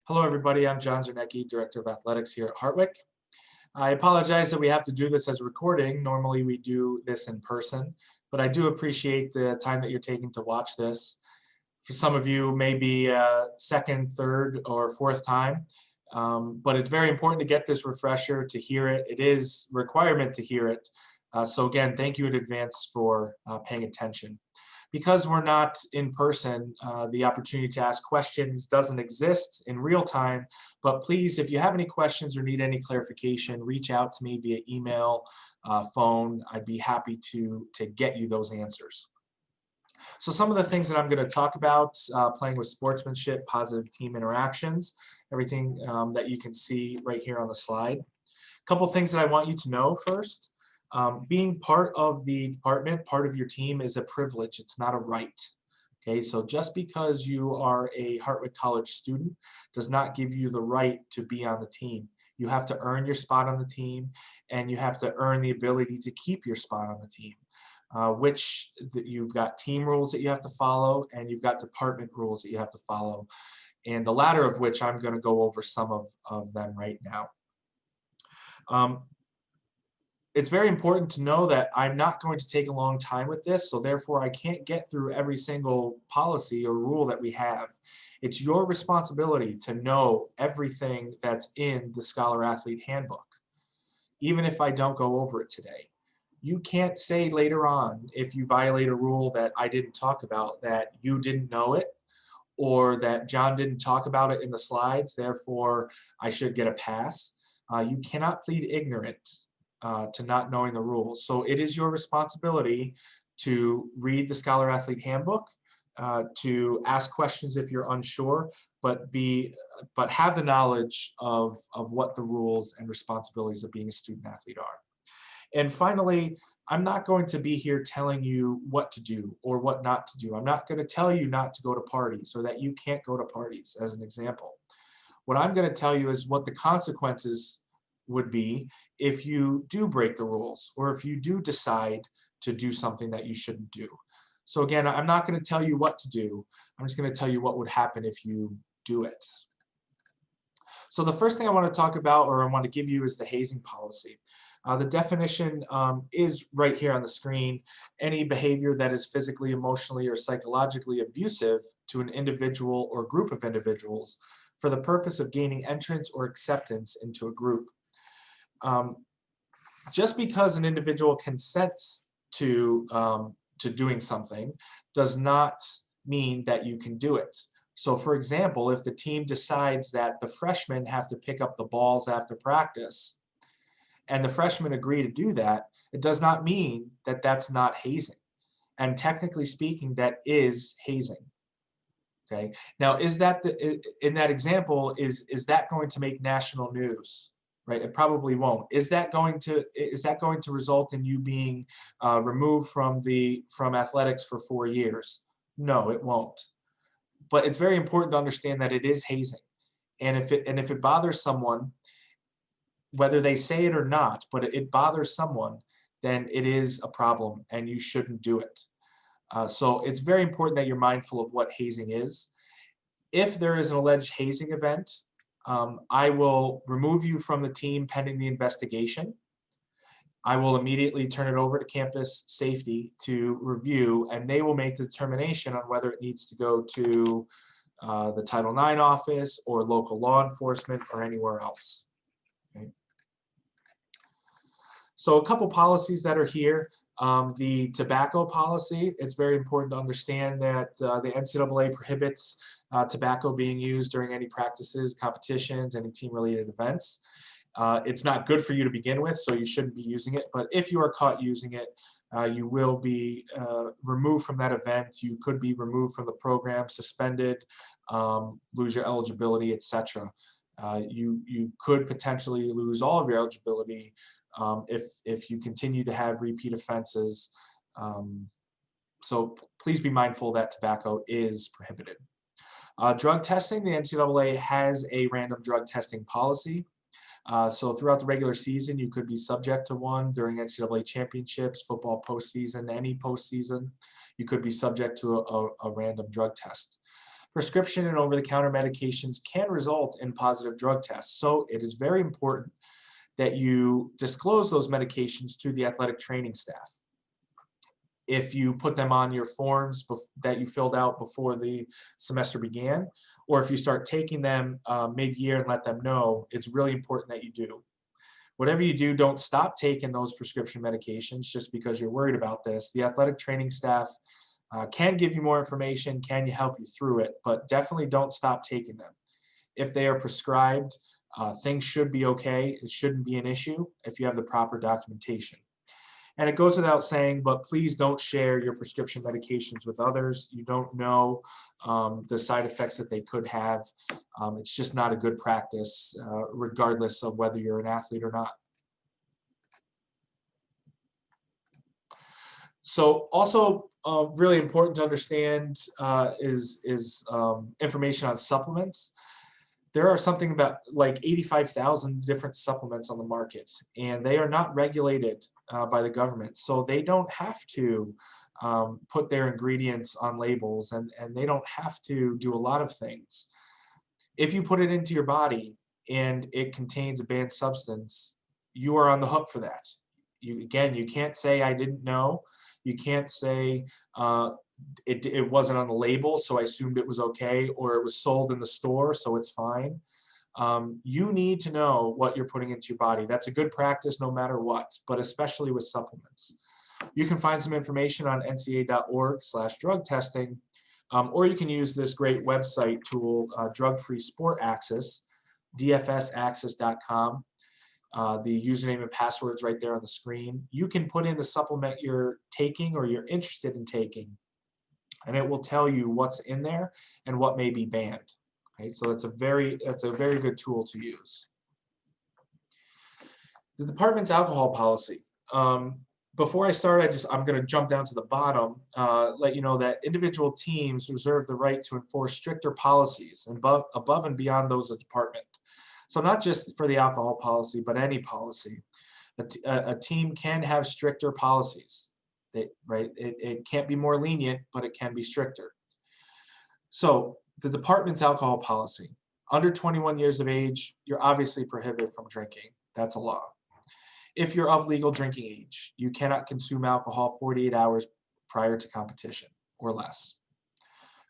Hello, everybody. I'm John Zernecki, Director of Athletics here at Hartwick. I apologize that we have to do this as a recording. Normally, we do this in person, but I do appreciate the time that you're taking to watch this. For some of you, maybe second, third, or fourth time, but it's very important to get this refresher, to hear it. It is a requirement to hear it. So again, thank you in advance for paying attention. Because we're not in person, the opportunity to ask questions doesn't exist in real time, but please, if you have any questions or need any clarification, reach out to me via email, phone. I'd be happy to get you those answers. So some of the things that I'm going to talk about, playing with sportsmanship, positive team interactions, everything that you can see right here on the slide. A couple things that I want you to know first. Being part of the department, part of your team, is a privilege. It's not a right. Okay, so just because you are a Hartwick College student does not give you the right to be on the team. You have to earn your spot on the team, and you have to earn the ability to keep your spot on the team. You've got team rules that you have to follow, and you've got department rules that you have to follow, and the latter of which I'm going to go over some of them right now. It's very important to know that I'm not going to take a long time with this, so therefore I can't get through every single policy or rule that we have. It's your responsibility to know everything that's in the Scholar Athlete Handbook, even if I don't go over it today. You can't say later on, if you violate a rule that I didn't talk about, that you didn't know it, or that John didn't talk about it in the slides, therefore I should get a pass. You cannot plead ignorant to not knowing the rules. So it is your responsibility to read the Scholar Athlete Handbook, to ask questions if you're unsure, but have the knowledge of what the rules and responsibilities of being a student athlete are. And finally, I'm not going to be here telling you what to do or what not to do. I'm not going to tell you not to go to parties or that you can't go to parties, as an example. What I'm going to tell you is what the consequences would be if you do break the rules or if you do decide to do something that you shouldn't do. So again, I'm not going to tell you what to do. I'm just going to tell you what would happen if you do it. So the first thing I want to talk about, or I want to give you, is the hazing policy. The definition is right here on the screen. Any behavior that is physically, emotionally, or psychologically abusive to an individual or group of individuals for the purpose of gaining entrance or acceptance into a group. Just because an individual consents to doing something does not mean that you can do it. So for example, if the team decides that the freshmen have to pick up the balls after practice, and the freshmen agree to do that, it does not mean that that's not hazing. And technically speaking, that is hazing. Okay. Now, is that in that example, is that going to make national news? Right? It probably won't. Is that going to result in you being removed from athletics for 4 years? No, it won't. But it's very important to understand that it is hazing, and if it bothers someone, whether they say it or not, but it bothers someone, then it is a problem, and you shouldn't do it. So it's very important that you're mindful of what hazing is. If there is an alleged hazing event, I will remove you from the team pending the investigation. I will immediately turn it over to campus safety to review, and they will make the determination on whether it needs to go to the Title IX office or local law enforcement or anywhere else. Okay. So a couple policies that are here. The tobacco policy, it's very important to understand that the NCAA prohibits tobacco being used during any practices, competitions, any team-related events. It's not good for you to begin with, so you shouldn't be using it. But if you are caught using it, you will be removed from that event. You could be removed from the program, suspended, lose your eligibility, etc. You could potentially lose all of your eligibility if you continue to have repeat offenses. So please be mindful that tobacco is prohibited. Drug testing, the NCAA has a random drug testing policy. So throughout the regular season, you could be subject to one. During NCAA championships, football postseason, any postseason, you could be subject to a random drug test. prescription and over-the-counter medications can result in positive drug tests. So it is very important that you disclose those medications to the athletic training staff. If you put them on your forms that you filled out before the semester began, or if you start taking them mid-year and let them know, it's really important that you do. Whatever you do, don't stop taking those prescription medications just because you're worried about this. The athletic training staff can give you more information, can help you through it, but definitely don't stop taking them. If they are prescribed, things should be okay. It shouldn't be an issue if you have the proper documentation. And it goes without saying, but please don't share your prescription medications with others. You don't know the side effects that they could have. It's just not a good practice, regardless of whether you're an athlete or not. So also really important to understand is information on supplements. There are something about like 85,000 different supplements on the market, and they are not regulated by the government. So they don't have to put their ingredients on labels, and they don't have to do a lot of things. If you put it into your body and it contains a banned substance, you are on the hook for that. Again, you can't say, I didn't know. You can't say, it wasn't on the label, so I assumed it was okay, or it was sold in the store, so it's fine. You need to know what you're putting into your body. That's a good practice no matter what, but especially with supplements. You can find some information on nca.org/drug testing, or you can use this great website tool, Drug Free Sport Access, dfsaccess.com. The username and password's right there on the screen. You can put in the supplement you're taking or you're interested in taking, and it will tell you what's in there and what may be banned. Okay, so that's a very good tool to use. The department's alcohol policy. Before I start, I'm going to jump down to the bottom, let you know that individual teams reserve the right to enforce stricter policies and above and beyond those of the department. So not just for the alcohol policy, but any policy. A team can have stricter policies. It can't be more lenient, but it can be stricter. So the department's alcohol policy. Under 21 years of age, you're obviously prohibited from drinking. That's a law. If you're of legal drinking age, you cannot consume alcohol 48 hours prior to competition or less.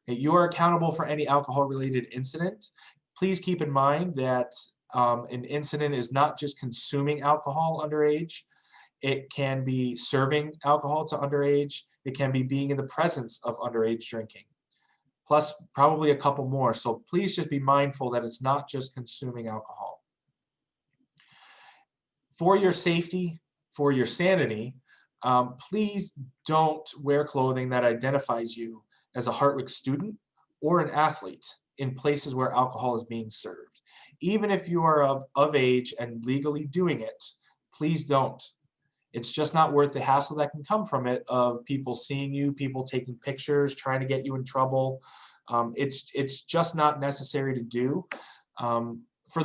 You are accountable for any alcohol-related incident. Please keep in mind that an incident is not just consuming alcohol underage. It can be serving alcohol to underage. It can be being in the presence of underage drinking, plus probably a couple more. So please just be mindful that it's not just consuming alcohol. For your safety, for your sanity, please don't wear clothing that identifies you as a Hartwick student or an athlete in places where alcohol is being served. Even if you are of age and legally doing it, please don't. It's just not worth the hassle that can come from it, of people seeing you, people taking pictures, trying to get you in trouble. It's just not necessary to do. For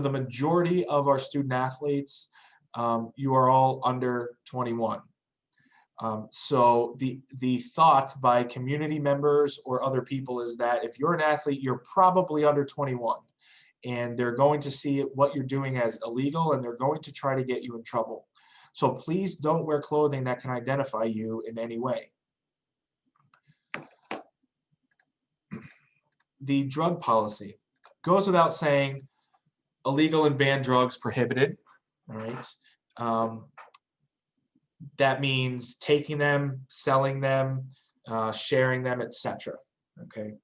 the majority of our student athletes, you are all under 21. So the thought by community members or other people is that if you're an athlete, you're probably under 21, and they're going to see what you're doing as illegal, and they're going to try to get you in trouble. So please don't wear clothing that can identify you in any way. The drug policy goes without saying, illegal and banned drugs prohibited. All right. That means taking them, selling them, sharing them, etc. Okay.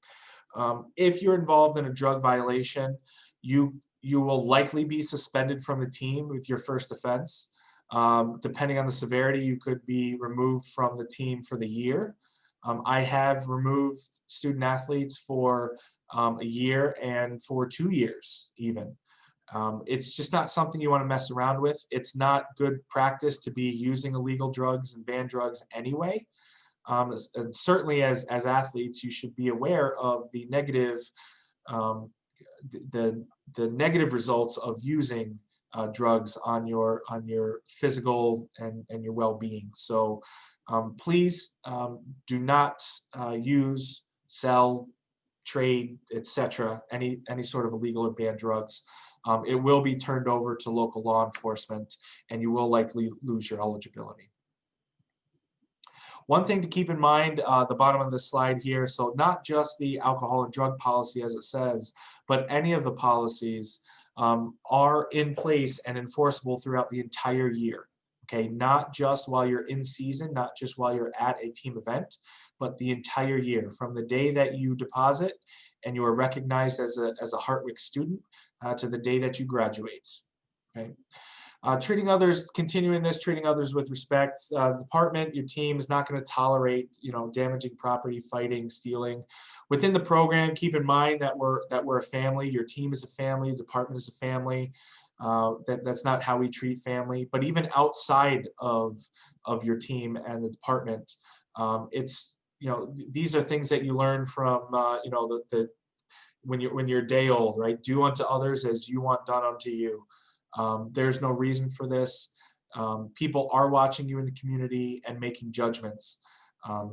If you're involved in a drug violation, you will likely be suspended from the team with your first offense. Depending on the severity, you could be removed from the team for the year. I have removed student athletes for a year and for 2 years even. It's just not something you want to mess around with. It's not good practice to be using illegal drugs and banned drugs anyway. And certainly as athletes, you should be aware of the negative the negative results of using drugs on your physical and your well-being. So please do not use, sell, trade, etc., any sort of illegal or banned drugs, it will be turned over to local law enforcement, and you will likely lose your eligibility. One thing to keep in mind, the bottom of this slide here, so not just the alcohol and drug policy as it says, but any of the policies are in place and enforceable throughout the entire year. Okay, not just while you're in season, not just while you're at a team event, but the entire year, from the day that you deposit and you are recognized as a Hartwick student to the day that you graduate. Okay. Treating others, continuing this, treating others with respect. The department, your team is not going to tolerate, damaging property, fighting, stealing. Within the program, keep in mind that we're a family. Your team is a family. The department is a family. That's not how we treat family. But even outside of your team and the department, it's these are things that you learn from when you're a day old, right? Do unto others as you want done unto you. There's no reason for this. People are watching you in the community and making judgments.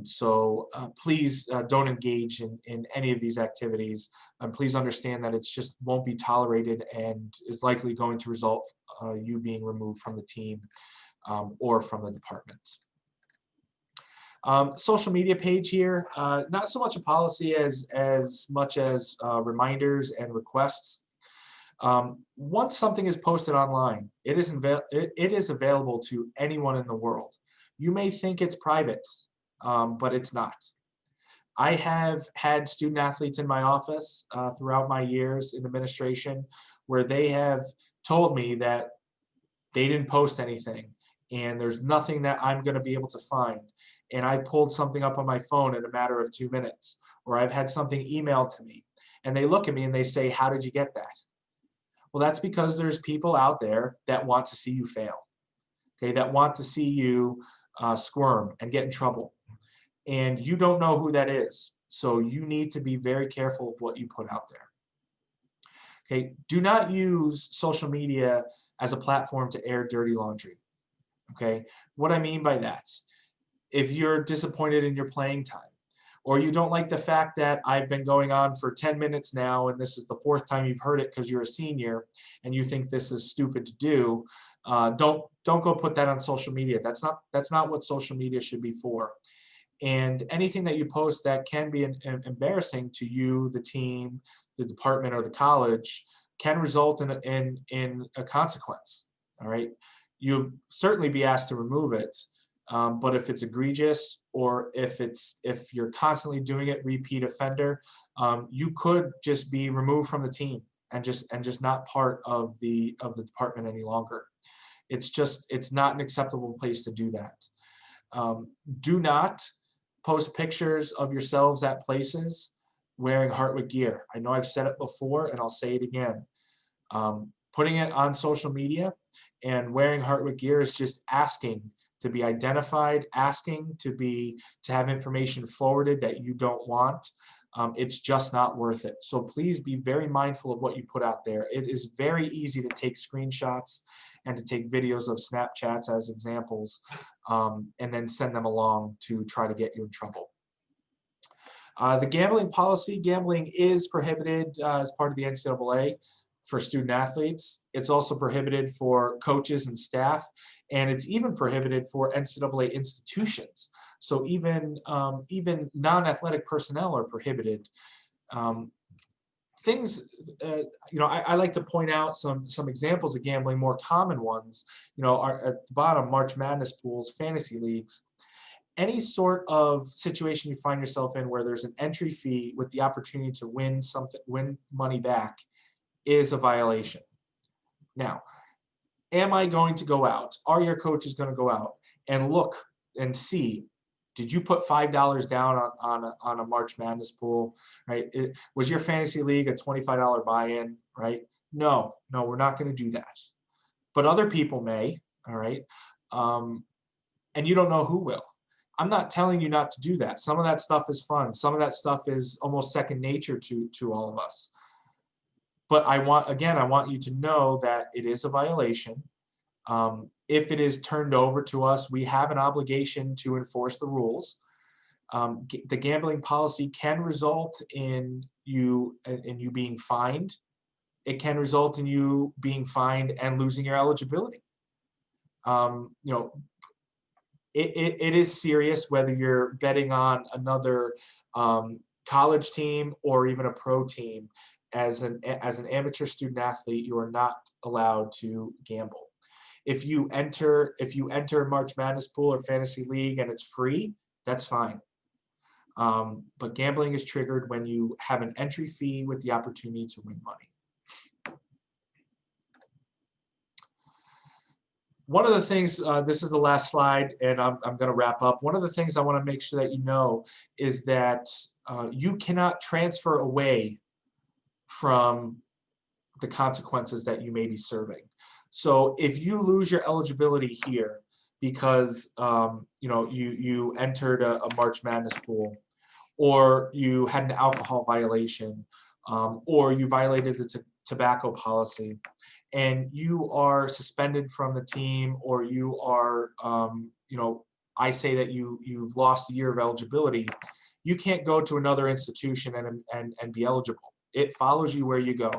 So please don't engage in any of these activities. And please understand that it's just won't be tolerated and is likely going to result you being removed from the team or from the department. Social media page here, not so much a policy as much as reminders and requests. Once something is posted online, it is available to anyone in the world. You may think it's private, but it's not. I have had student athletes in my office throughout my years in administration where they have told me that they didn't post anything and there's nothing that I'm going to be able to find. And I pulled something up on my phone in a matter of 2 minutes, or I've had something emailed to me and they look at me and they say, "How did you get that?" Well, that's because there's people out there that want to see you fail, okay, that want to see you squirm and get in trouble. And you don't know who that is. So you need to be very careful of what you put out there. Okay, do not use social media as a platform to air dirty laundry. Okay, what I mean by that, if you're disappointed in your playing time, or you don't like the fact that I've been going on for 10 minutes now and this is the 4th time you've heard it because you're a senior and you think this is stupid to do, don't go put that on social media. That's not what social media should be for. And anything that you post that can be embarrassing to you, the team, the department, or the college can result in a consequence. All right, you'll certainly be asked to remove it. But if it's egregious, or if you're constantly doing it, repeat offender, you could just be removed from the team and just not part of the department any longer. It's not an acceptable place to do that. Do not post pictures of yourselves at places wearing Hartwick gear. I know I've said it before and I'll say it again. Putting it on social media and wearing Hartwick gear is just asking to be identified, asking to have information forwarded that you don't want. It's just not worth it. So please be very mindful of what you put out there. It is very easy to take screenshots and to take videos of Snapchats as examples and then send them along to try to get you in trouble. The gambling policy, gambling is prohibited as part of the NCAA for student athletes. It's also prohibited for coaches and staff, and it's even prohibited for NCAA institutions. So even non-athletic personnel are prohibited. Things, I like to point out some examples of gambling, more common ones, are at the bottom: March Madness pools, fantasy leagues. Any sort of situation you find yourself in where there's an entry fee with the opportunity to win money back is a violation. Now, am I going to go out? Are your coaches going to go out and look and see, did you put $5 down on a March Madness pool, right? Was your fantasy league a $25 buy-in, right? No, we're not going to do that. But other people may, all right? And you don't know who will. I'm not telling you not to do that. Some of that stuff is fun. Some of that stuff is almost second nature to all of us. But I want you to know that it is a violation. If it is turned over to us, we have an obligation to enforce the rules. The gambling policy can result in you being fined. It can result in you being fined and losing your eligibility. You know, it is serious whether you're betting on another college team or even a pro team. As an amateur student athlete, you are not allowed to gamble. If you enter March Madness pool or fantasy league and it's free, that's fine. But gambling is triggered when you have an entry fee with the opportunity to win money. One of the things, this is the last slide, and I'm going to wrap up. One of the things I want to make sure that you know is that you cannot transfer away from the consequences that you may be serving. So if you lose your eligibility here because you know, you entered a March Madness pool, or you had an alcohol violation, or you violated the tobacco policy, and you are suspended from the team, or you are, you know, I say that you've lost a year of eligibility, you can't go to another institution and be eligible. It follows you where you go.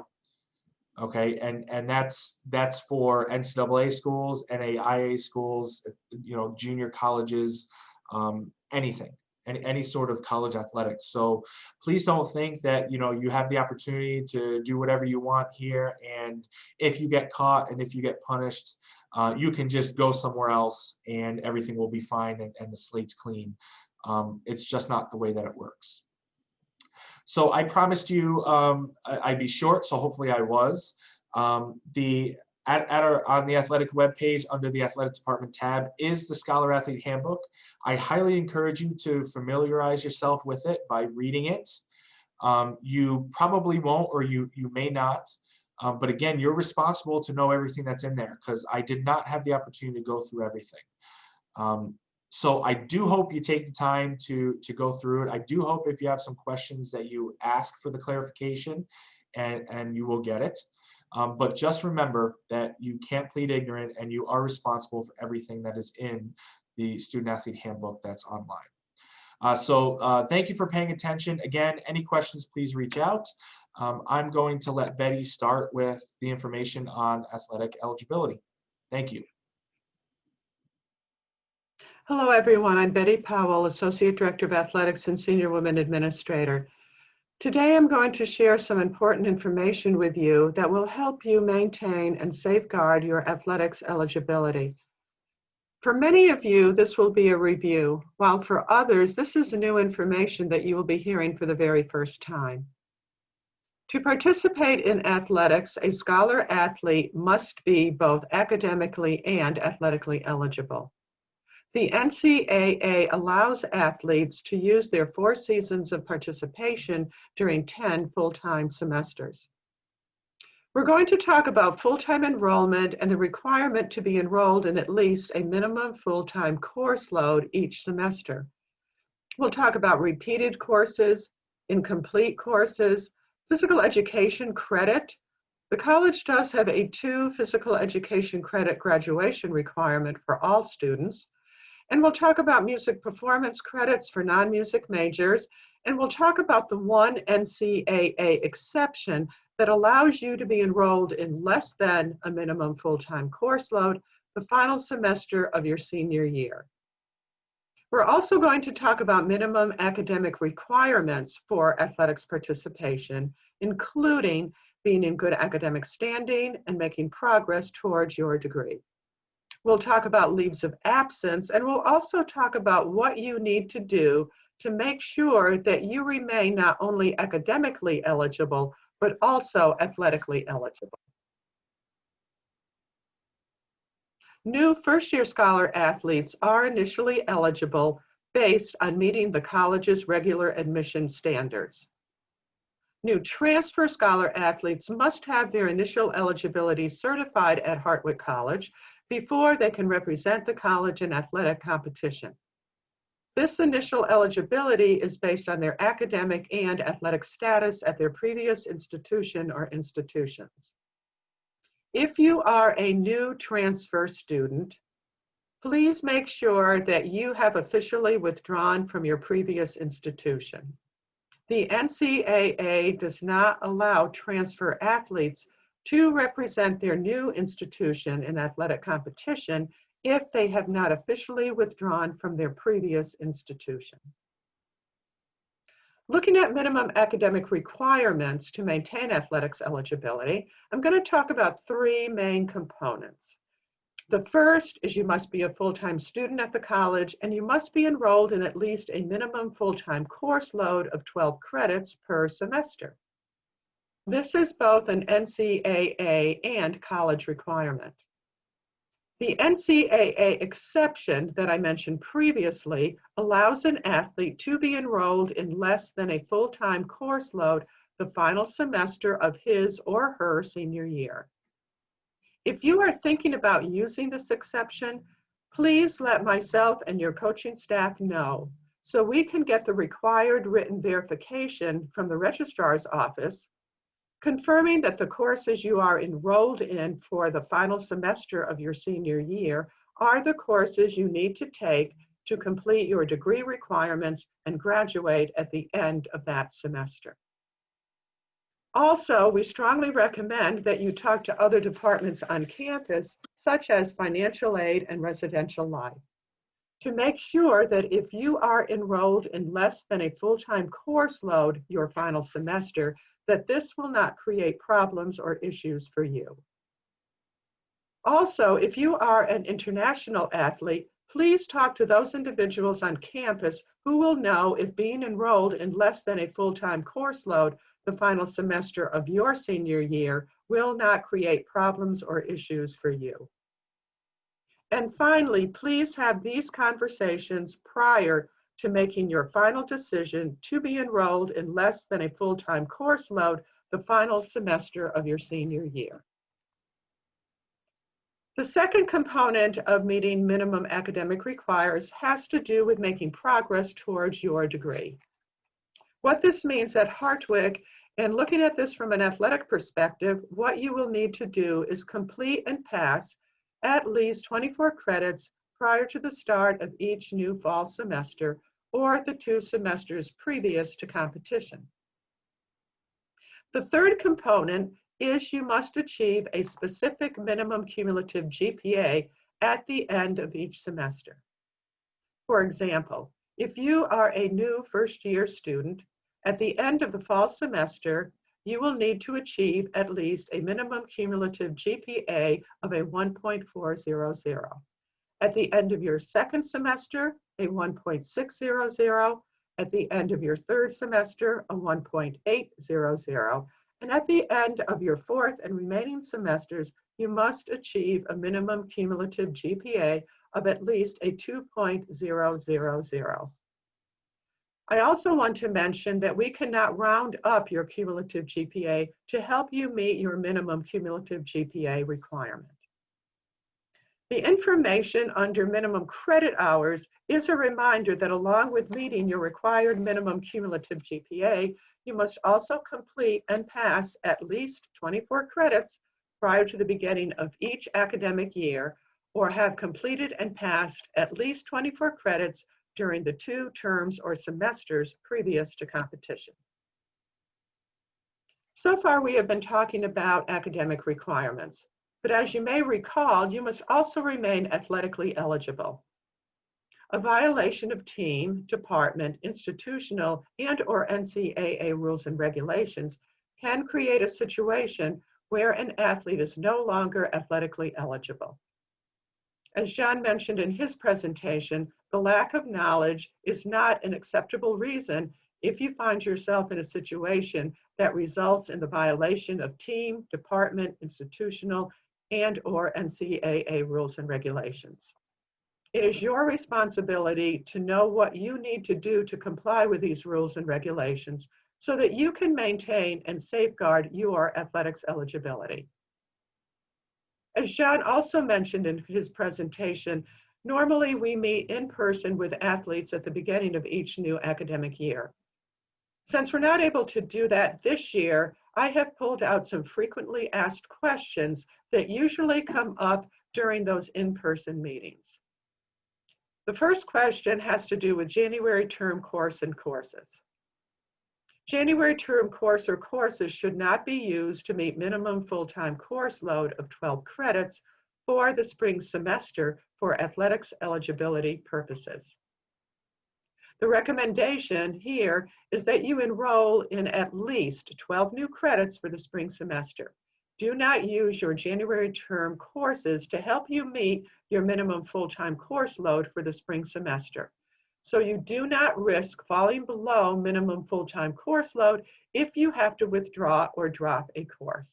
Okay, and that's for NCAA schools, NAIA schools, you know, junior colleges, anything. Any sort of college athletics. So please don't think that, you know, you have the opportunity to do whatever you want here, and if you get caught and if you get punished, you can just go somewhere else and everything will be fine and the slate's clean. It's just not the way that it works. So I promised you I'd be short, so hopefully I was. On the athletic webpage under the athletic department tab is the Scholar Athlete Handbook. I highly encourage you to familiarize yourself with it by reading it. You probably won't, or you may not, but again, you're responsible to know everything that's in there, because I did not have the opportunity to go through everything. So I do hope you take the time to go through it. I do hope if you have some questions that you ask for the clarification, and you will get it. But just remember that you can't plead ignorant, and you are responsible for everything that is in the Student Athlete Handbook that's online. So thank you for paying attention. Again, any questions, please reach out. I'm going to let Betty start with the information on athletic eligibility. Thank you. Hello, everyone. I'm Betty Powell, Associate Director of Athletics and Senior Women Administrator. Today, I'm going to share some important information with you that will help you maintain and safeguard your athletics eligibility. For many of you, this will be a review, while for others, this is new information that you will be hearing for the very first time. To participate in athletics, a scholar athlete must be both academically and athletically eligible. The NCAA allows athletes to use their 4 seasons of participation during 10 full-time semesters. We're going to talk about full-time enrollment and the requirement to be enrolled in at least a minimum full-time course load each semester. We'll talk about repeated courses, incomplete courses, physical education credit. The college does have a 2 physical education credit graduation requirement for all students. And we'll talk about music performance credits for non-music majors, and we'll talk about the one NCAA exception that allows you to be enrolled in less than a minimum full-time course load the final semester of your senior year. We're also going to talk about minimum academic requirements for athletics participation, including being in good academic standing and making progress towards your degree. We'll talk about leaves of absence, and we'll also talk about what you need to do to make sure that you remain not only academically eligible, but also athletically eligible. New first-year scholar athletes are initially eligible based on meeting the college's regular admission standards. New transfer scholar athletes must have their initial eligibility certified at Hartwick College before they can represent the college in athletic competition. This initial eligibility is based on their academic and athletic status at their previous institution or institutions. If you are a new transfer student, please make sure that you have officially withdrawn from your previous institution. The NCAA does not allow transfer athletes to represent their new institution in athletic competition if they have not officially withdrawn from their previous institution. Looking at minimum academic requirements to maintain athletics eligibility, I'm going to talk about three main components. The first is you must be a full-time student at the college and you must be enrolled in at least a minimum full-time course load of 12 credits per semester. This is both an NCAA and college requirement. The NCAA exception that I mentioned previously allows an athlete to be enrolled in less than a full-time course load the final semester of his or her senior year. If you are thinking about using this exception, please let myself and your coaching staff know so we can get the required written verification from the registrar's office confirming that the courses you are enrolled in for the final semester of your senior year are the courses you need to take to complete your degree requirements and graduate at the end of that semester. Also, we strongly recommend that you talk to other departments on campus, such as financial aid and residential life, to make sure that if you are enrolled in less than a full-time course load your final semester, that this will not create problems or issues for you. Also, if you are an international athlete, please talk to those individuals on campus who will know if being enrolled in less than a full-time course load the final semester of your senior year will not create problems or issues for you. And finally, please have these conversations prior to making your final decision to be enrolled in less than a full-time course load the final semester of your senior year. The second component of meeting minimum academic requirements has to do with making progress towards your degree. What this means at Hartwick, and looking at this from an athletic perspective, what you will need to do is complete and pass at least 24 credits prior to the start of each new fall semester or the 2 semesters previous to competition. The third component is you must achieve a specific minimum cumulative GPA at the end of each semester. For example, if you are a new first-year student, at the end of the fall semester, you will need to achieve at least a minimum cumulative GPA of a 1.400. At the end of your second semester, a 1.600. At the end of your third semester, a 1.800. And at the end of your fourth and remaining semesters, you must achieve a minimum cumulative GPA of at least a 2.000. I also want to mention that we cannot round up your cumulative GPA to help you meet your minimum cumulative GPA requirement. The information under minimum credit hours is a reminder that along with meeting your required minimum cumulative GPA, you must also complete and pass at least 24 credits prior to the beginning of each academic year, or have completed and passed at least 24 credits during the 2 terms or semesters previous to competition. So far, we have been talking about academic requirements, but as you may recall, you must also remain athletically eligible. A violation of team, department, institutional, and/or NCAA rules and regulations can create a situation where an athlete is no longer athletically eligible. As John mentioned in his presentation, the lack of knowledge is not an acceptable reason if you find yourself in a situation that results in the violation of team, department, institutional, and/or NCAA rules and regulations. It is your responsibility to know what you need to do to comply with these rules and regulations so that you can maintain and safeguard your athletics eligibility. As John also mentioned in his presentation, normally we meet in person with athletes at the beginning of each new academic year. Since we're not able to do that this year, I have pulled out some frequently asked questions that usually come up during those in-person meetings. The first question has to do with January term course and courses. January term course or courses should not be used to meet minimum full-time course load of 12 credits for the spring semester for athletics eligibility purposes. The recommendation here is that you enroll in at least 12 new credits for the spring semester. Do not use your January term courses to help you meet your minimum full-time course load for the spring semester. So you do not risk falling below minimum full-time course load if you have to withdraw or drop a course.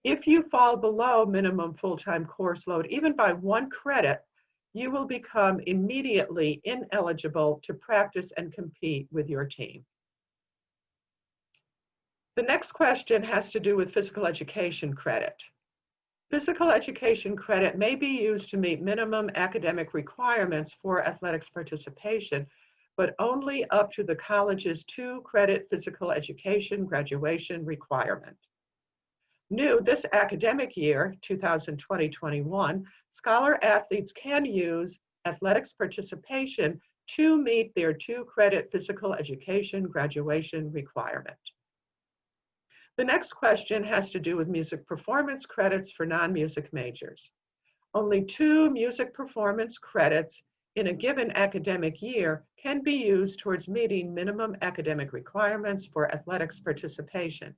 If you fall below minimum full-time course load, even by 1 credit, you will become immediately ineligible to practice and compete with your team. The next question has to do with physical education credit. Physical education credit may be used to meet minimum academic requirements for athletics participation, but only up to the college's 2-credit physical education graduation requirement. New this academic year, 2020-21, scholar athletes can use athletics participation to meet their 2-credit physical education graduation requirement. The next question has to do with music performance credits for non-music majors. Only 2 music performance credits in a given academic year can be used towards meeting minimum academic requirements for athletics participation,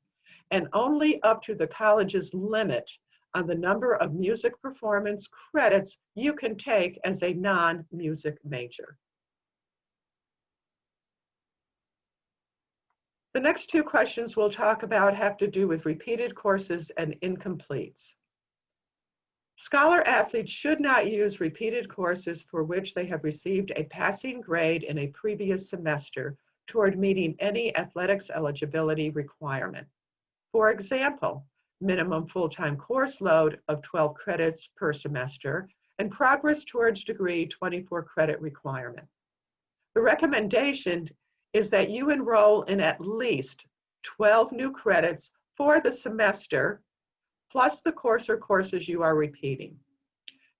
and only up to the college's limit on the number of music performance credits you can take as a non-music major. The next 2 questions we'll talk about have to do with repeated courses and incompletes. Scholar athletes should not use repeated courses for which they have received a passing grade in a previous semester toward meeting any athletics eligibility requirement. For example, minimum full-time course load of 12 credits per semester and progress towards degree 24 credit requirement. The recommendation is that you enroll in at least 12 new credits for the semester, plus the course or courses you are repeating.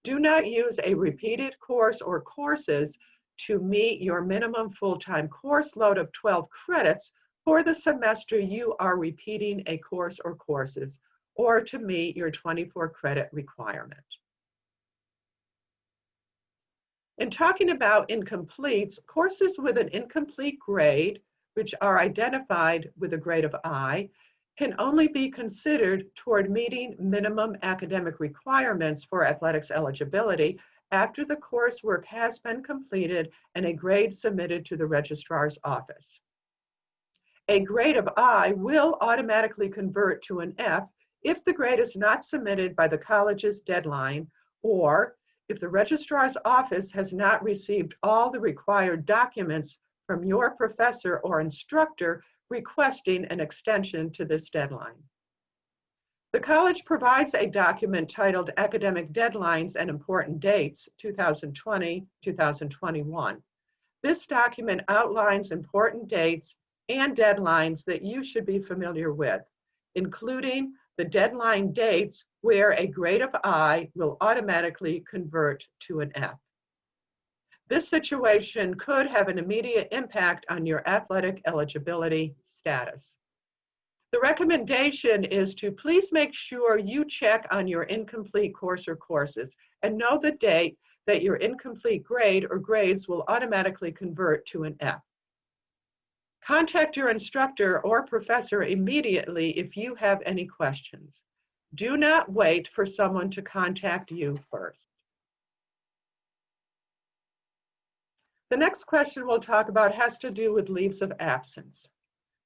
Do not use a repeated course or courses to meet your minimum full-time course load of 12 credits for the semester you are repeating a course or courses, or to meet your 24 credit requirement. In talking about incompletes, courses with an incomplete grade, which are identified with a grade of I, can only be considered toward meeting minimum academic requirements for athletics eligibility after the coursework has been completed and a grade submitted to the registrar's office. A grade of I will automatically convert to an F if the grade is not submitted by the college's deadline, or if the registrar's office has not received all the required documents from your professor or instructor requesting an extension to this deadline. The college provides a document titled Academic Deadlines and Important Dates, 2020-2021. This document outlines important dates and deadlines that you should be familiar with, including the deadline dates where a grade of I will automatically convert to an F. This situation could have an immediate impact on your athletic eligibility status. The recommendation is to please make sure you check on your incomplete course or courses and know the date that your incomplete grade or grades will automatically convert to an F. Contact your instructor or professor immediately if you have any questions. Do not wait for someone to contact you first. The next question we'll talk about has to do with leaves of absence.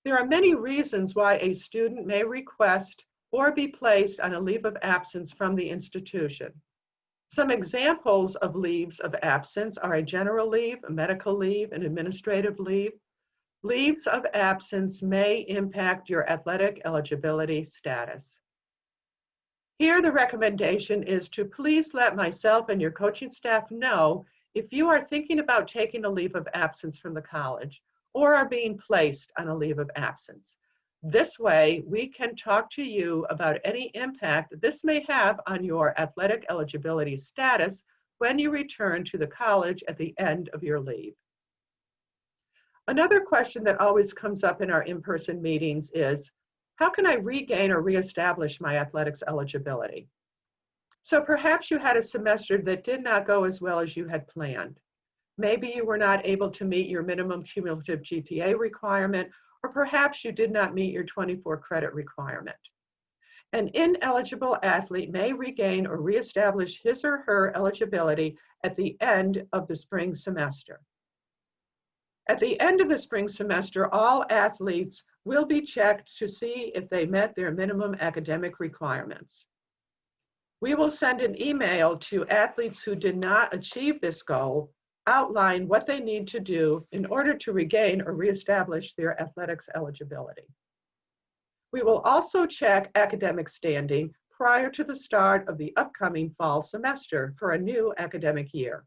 There are many reasons why a student may request or be placed on a leave of absence from the institution. Some examples of leaves of absence are a general leave, a medical leave, an administrative leave. Leaves of absence may impact your athletic eligibility status. Here, the recommendation is to please let myself and your coaching staff know if you are thinking about taking a leave of absence from the college or are being placed on a leave of absence. This way, we can talk to you about any impact this may have on your athletic eligibility status when you return to the college at the end of your leave. Another question that always comes up in our in-person meetings is, how can I regain or reestablish my athletics eligibility? So perhaps you had a semester that did not go as well as you had planned. Maybe you were not able to meet your minimum cumulative GPA requirement, or perhaps you did not meet your 24 credit requirement. An ineligible athlete may regain or reestablish his or her eligibility at the end of the spring semester. At the end of the spring semester, all athletes will be checked to see if they met their minimum academic requirements. We will send an email to athletes who did not achieve this goal, outline what they need to do in order to regain or reestablish their athletics eligibility. We will also check academic standing prior to the start of the upcoming fall semester for a new academic year.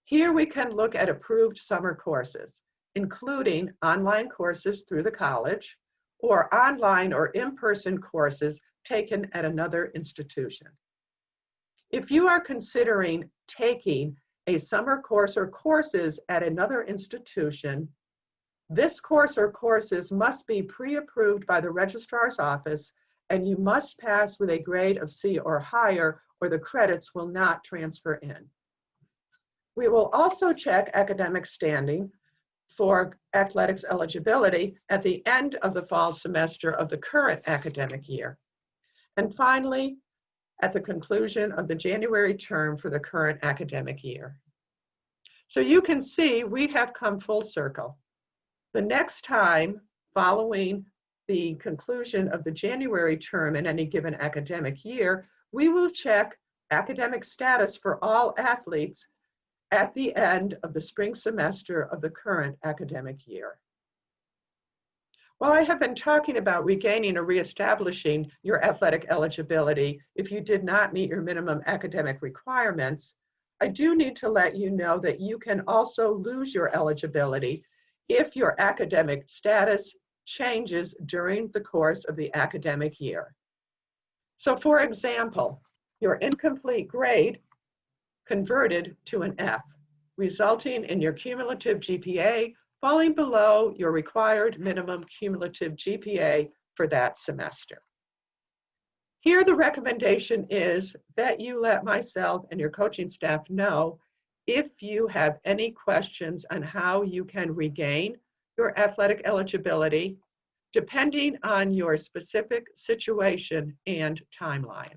Here we can look at approved summer courses, including online courses through the college or online or in-person courses taken at another institution. If you are considering taking a summer course or courses at another institution, this course or courses must be pre-approved by the registrar's office, and you must pass with a grade of C or higher, or the credits will not transfer in. We will also check academic standing for athletics eligibility at the end of the fall semester of the current academic year. And finally, at the conclusion of the January term for the current academic year. So you can see we have come full circle. The next time following the conclusion of the January term in any given academic year, we will check academic status for all athletes at the end of the spring semester of the current academic year. While I have been talking about regaining or reestablishing your athletic eligibility if you did not meet your minimum academic requirements, I do need to let you know that you can also lose your eligibility if your academic status changes during the course of the academic year. So for example, your incomplete grade converted to an F, resulting in your cumulative GPA falling below your required minimum cumulative GPA for that semester. Here, the recommendation is that you let myself and your coaching staff know if you have any questions on how you can regain your athletic eligibility, depending on your specific situation and timeline.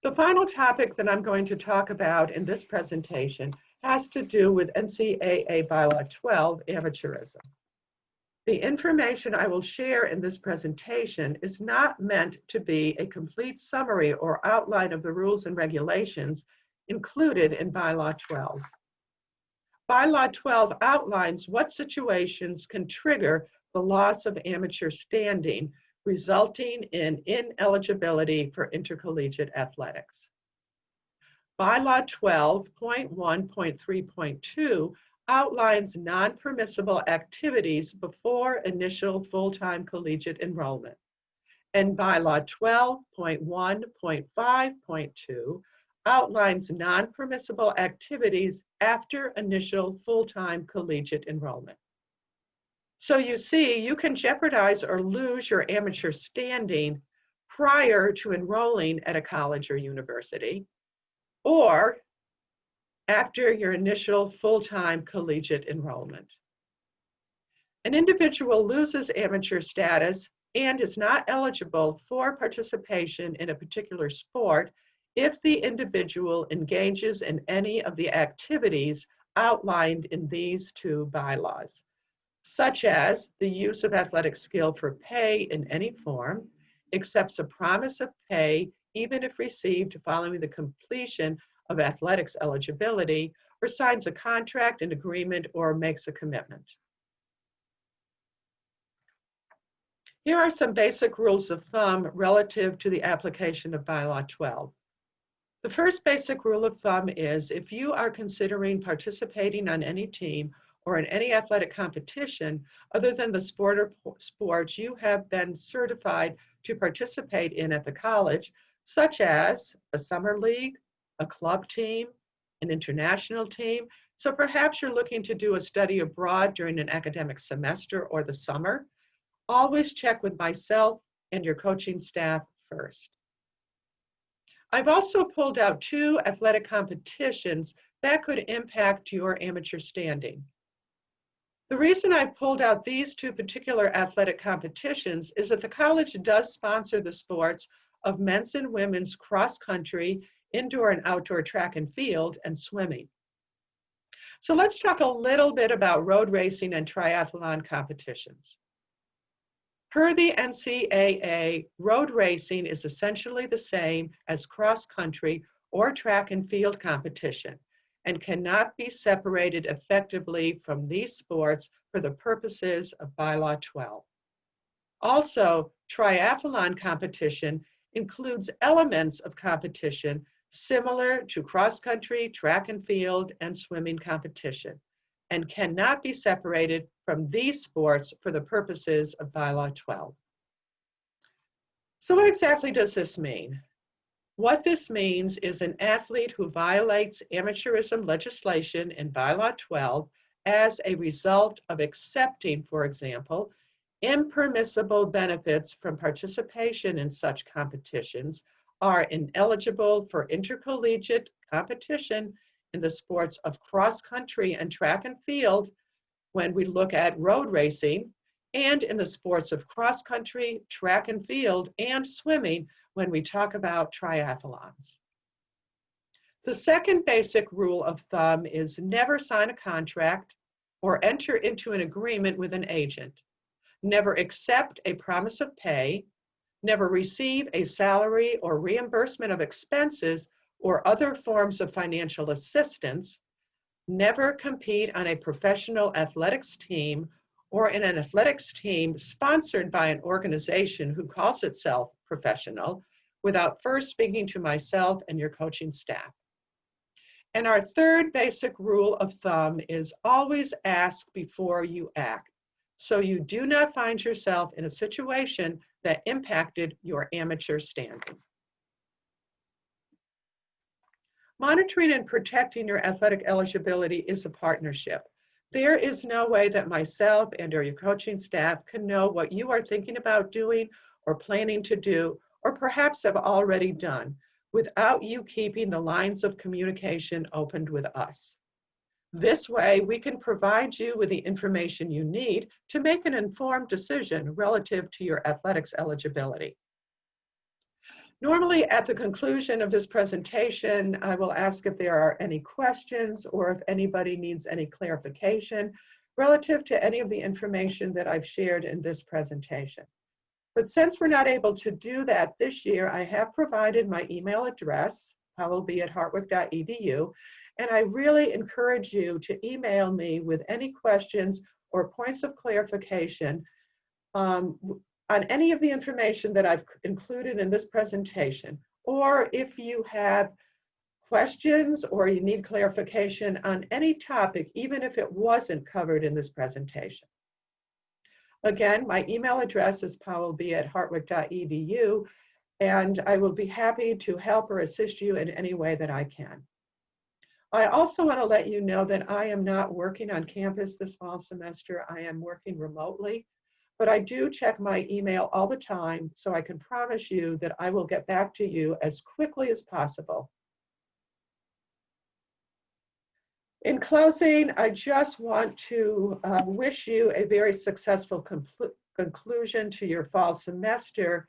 The final topic that I'm going to talk about in this presentation has to do with NCAA Bylaw 12, amateurism. The information I will share in this presentation is not meant to be a complete summary or outline of the rules and regulations included in Bylaw 12. Bylaw 12 outlines what situations can trigger the loss of amateur standing, resulting in ineligibility for intercollegiate athletics. Bylaw 12.1.3.2 outlines non-permissible activities before initial full-time collegiate enrollment. And Bylaw 12.1.5.2 outlines non-permissible activities after initial full-time collegiate enrollment. So you see, you can jeopardize or lose your amateur standing prior to enrolling at a college or university, or after your initial full-time collegiate enrollment. An individual loses amateur status and is not eligible for participation in a particular sport if the individual engages in any of the activities outlined in these two bylaws, such as the use of athletic skill for pay in any form, accepts a promise of pay even if received following the completion of athletics eligibility, or signs a contract, an agreement, or makes a commitment. Here are some basic rules of thumb relative to the application of Bylaw 12. The first basic rule of thumb is if you are considering participating on any team or in any athletic competition other than the sport or sports you have been certified to participate in at the college, such as a summer league, a club team, an international team, So perhaps you're looking to do a study abroad during an academic semester or the summer. Always check with myself and your coaching staff first. I've also pulled out 2 athletic competitions that could impact your amateur standing. The reason I've pulled out these 2 particular athletic competitions is that the college does sponsor the sports of men's and women's cross country, indoor and outdoor track and field, and swimming. So let's talk a little bit about road racing and triathlon competitions. Per the NCAA, road racing is essentially the same as cross country or track and field competition and cannot be separated effectively from these sports for the purposes of Bylaw 12. Also, triathlon competition includes elements of competition similar to cross-country, track and field, and swimming competition, and cannot be separated from these sports for the purposes of Bylaw 12. So what exactly does this mean? What this means is an athlete who violates amateurism legislation in Bylaw 12 as a result of accepting, for example, impermissible benefits from participation in such competitions are ineligible for intercollegiate competition in the sports of cross country and track and field when we look at road racing, and in the sports of cross country, track and field, and swimming when we talk about triathlons. The second basic rule of thumb is never sign a contract or enter into an agreement with an agent. Never accept a promise of pay, never receive a salary or reimbursement of expenses or other forms of financial assistance, never compete on a professional athletics team or in an athletics team sponsored by an organization who calls itself professional without first speaking to myself and your coaching staff. And our third basic rule of thumb is always ask before you act, so you do not find yourself in a situation that impacted your amateur standing. Monitoring and protecting your athletic eligibility is a partnership. There is no way that myself and or your coaching staff can know what you are thinking about doing or planning to do, or perhaps have already done, without you keeping the lines of communication opened with us. This way, we can provide you with the information you need to make an informed decision relative to your athletics eligibility. Normally, at the conclusion of this presentation, I will ask if there are any questions or if anybody needs any clarification relative to any of the information that I've shared in this presentation. But since we're not able to do that this year, I have provided my email address, powellb@hartwick.edu, and I really encourage you to email me with any questions or points of clarification on any of the information that I've included in this presentation, or if you have questions or you need clarification on any topic, even if it wasn't covered in this presentation. Again, my email address is powellb@hartwick.edu, and I will be happy to help or assist you in any way that I can. I also want to let you know that I am not working on campus this fall semester. I am working remotely. But I do check my email all the time, so I can promise you that I will get back to you as quickly as possible. In closing, I just want to wish you a very successful conclusion to your fall semester,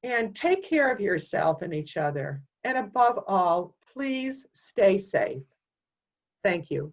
and take care of yourself and each other. And above all, please stay safe. Thank you.